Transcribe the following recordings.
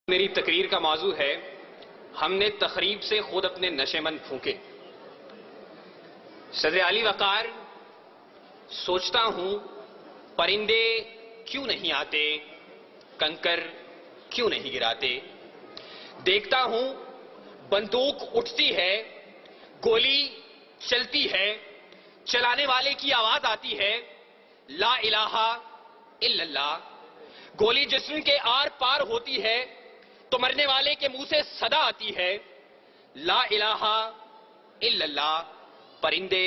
میری تقریر کا موضوع ہے ہم نے تخریب سے خود اپنے نشے مند پھونکے۔ صدر علی وقار، سوچتا ہوں پرندے کیوں نہیں آتے، کنکر کیوں نہیں گراتے۔ دیکھتا ہوں بندوق اٹھتی ہے، گولی چلتی ہے، چلانے والے کی آواز آتی ہے لا الہ الا اللہ۔ گولی جسم کے آر پار ہوتی ہے تو مرنے والے کے منہ سے صدا آتی ہے لا الہ الا اللہ۔ پرندے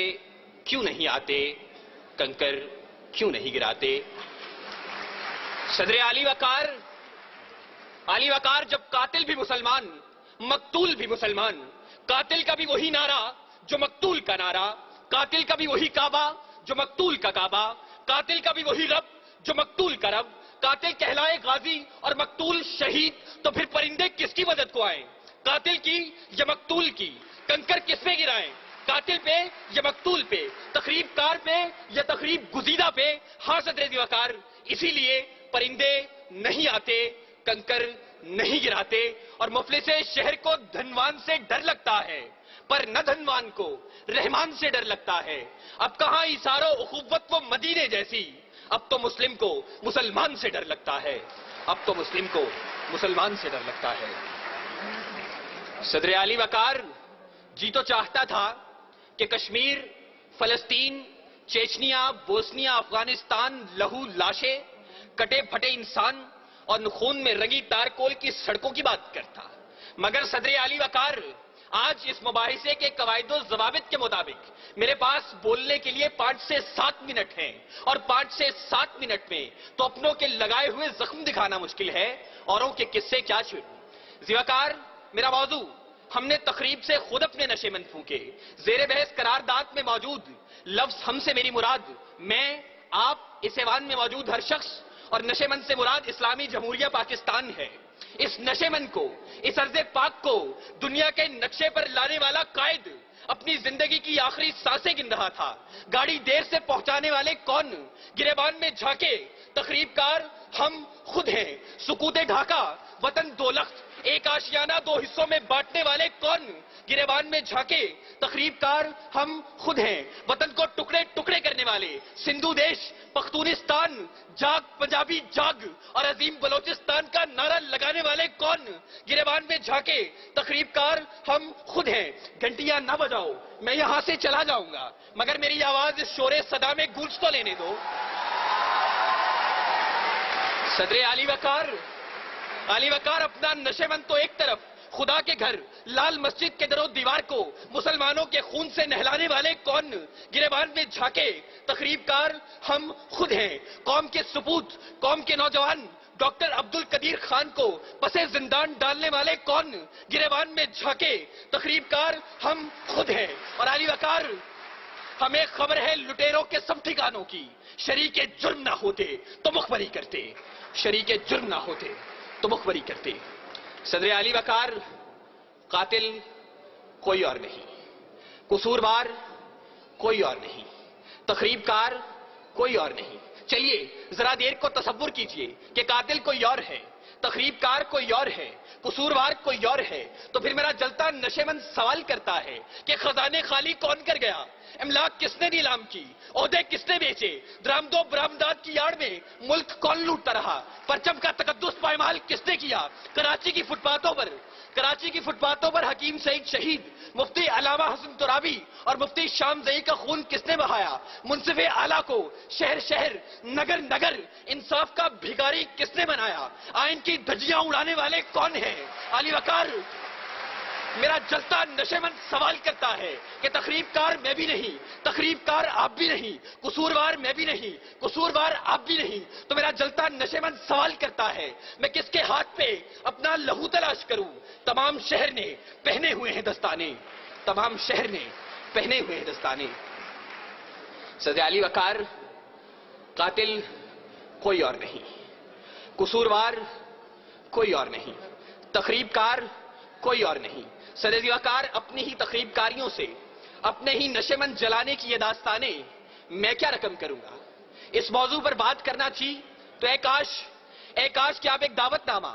کیوں نہیں آتے، کنکر کیوں نہیں گراتے۔ صدر علی وقار جب قاتل بھی مسلمان، مقتول بھی مسلمان، قاتل کا بھی وہی نعرہ جو مقتول کا نعرہ، قاتل کا بھی وہی کعبہ جو مقتول کا کعبہ، قاتل کا بھی وہی رب جو مقتول کا رب، قاتل کہلائے غازی اور مقتول شہید، تو پھر پرندے کس کی مدد کو آئیں، قاتل کی یا مقتول کی؟ کنکر کس پہ گرائیں، قاتل پہ یا مقتول پہ، تخریب کار پہ یا تخریب گزیدہ پہ؟ ہاں صدر علی وقار، اسی لیے پرندے نہیں آتے، کنکر نہیں گراتے، اور مفلس شہر کو دھنوان سے ڈر لگتا ہے پر نہ دھنوان کو رحمان سے ڈر لگتا ہے۔ اب کہاں ایثار و اخوت و مدینے جیسی، اب تو مسلم کو مسلمان سے ڈر لگتا ہے، اب تو مسلم کو مسلمان سے ڈر لگتا ہے۔ صدر علی وقار، جی تو چاہتا تھا کہ کشمیر، فلسطین، چیچنیا، بوسنیا، افغانستان، لہو لاشیں، کٹے پھٹے انسان اور خون میں رنگی تارکول کی سڑکوں کی بات کرتا، مگر صدر علی وقار آج اس مباحثے کے قواعد و ضوابط کے مطابق میرے پاس بولنے کے لیے 5 سے 7 منٹ ہیں، اور 5 سے 7 منٹ میں تو اپنوں کے لگائے ہوئے زخم دکھانا مشکل ہے، اوروں کے قصے کیا چھوڑوں۔ ذی وقار، میرا موضوع ہم نے تخریب سے خود اپنے نشے مند پھونکے۔ زیر بحث قرارداد میں موجود لفظ ہم سے میری مراد میں، آپ، اس ایوان میں موجود ہر شخص، اور نشے مند سے مراد اسلامی جمہوریہ پاکستان ہے۔ اس نشے مند کو، اس ارض پاک کو دنیا کے نقشے پر لانے والا قائد اپنی زندگی کی آخری سانسیں گن رہا تھا۔ گاڑی دیر سے پہنچانے والے کون، گریبان میں جھانکے تخریب کار ہم خود ہیں۔ سکوت ڈھاکہ، وطن دو لخت، ایک آشیانہ 2 حصوں میں بانٹنے والے کون، گریبان میں جھانکے تخریب کار ہم خود ہیں۔ وطن کو ٹکڑے ٹکڑے کرنے والے سندھو دیش، پختونستان، جاگ پنجابی جاگ اور عظیم بلوچستان کا نعرہ لگانے والے کون، گریبان میں جھانکے تخریب کار ہم خود ہیں۔ گھنٹیاں نہ بجاؤ، میں یہاں سے چلا جاؤں گا، مگر میری آواز اس شور صدا میں گونج تو لینے دو۔ صدر علی وقار اپنا نشے مند تو ایک طرف، خدا کے گھر لال مسجد کے در و دیوار کو مسلمانوں کے خون سے نہلانے والے کون، گریبان میں جھانکے تخریب کار ہم خود ہیں۔ قوم کے سپوت، قوم کے نوجوان ڈاکٹر عبد القدیر خان کو پسے زندان ڈالنے والے کون، گریبان میں جھانکے تخریب کار ہم خود ہیں۔ اور علی وقار، ہمیں خبر ہے لٹیروں کے سب ٹھکانوں کی، شریک جرم نہ ہوتے تو مخبری کرتے، شریک جرم نہ ہوتے تو مخبری کرتے۔ صدر علی وقار، قاتل کوئی اور نہیں، قصوروار کوئی اور نہیں، تخریب کار کوئی اور نہیں۔ چلیے ذرا دیر کو تصور کیجئے کہ قاتل کوئی اور ہے، تخریب کار کوئی اور ہے، قصوروار کوئی اور ہے، تو پھر میرا جلتا نشے مند سوال کرتا ہے کہ خزانے خالی کون کر گیا، املاک کس نے نیلام کی، عہدے کس نے بیچے، درآمد و برآمدات کی آڑ میں ملک کون لوٹتا رہا، پرچم کا تقدس پائمال کس نے کیا، کراچی کی فٹ پاتھوں پر حکیم سعید شہید، مفتی علامہ حسن ترابی اور مفتی شام زئی کا خون کس نے بہایا، منصف اعلیٰ کو شہر شہر نگر نگر انصاف کا بھیکاری کس نے بنایا، آئین کی دھجیاں اڑانے والے کون ہیں؟ علی وقار، میرا جلتا نشے مند سوال کرتا ہے کہ تخریب کار میں بھی نہیں، تخریب کار آپ بھی نہیں، قصوروار میں بھی نہیں، قصوروار آپ بھی نہیں، تو میرا جلتا نشے مند سوال کرتا ہے میں کس کے ہاتھ پہ اپنا لہو تلاش کروں؟ تمام شہر نے پہنے ہوئے ہیں دستانے، تمام شہر نے پہنے ہوئے ہیں دستانے۔ صدر علی وقار، قاتل کوئی اور نہیں، قصوروار کوئی اور نہیں، تخریب کار کوئی اور نہیں۔ صدر علی وقار، اپنی ہی تخریب کاریوں سے، اپنے ہی نشے مند جلانے کی یہ داستانیں میں کیا رقم کروں گا؟ اس موضوع پر بات کرنا تھی تو اے کاش کہ آپ ایک دعوت نامہ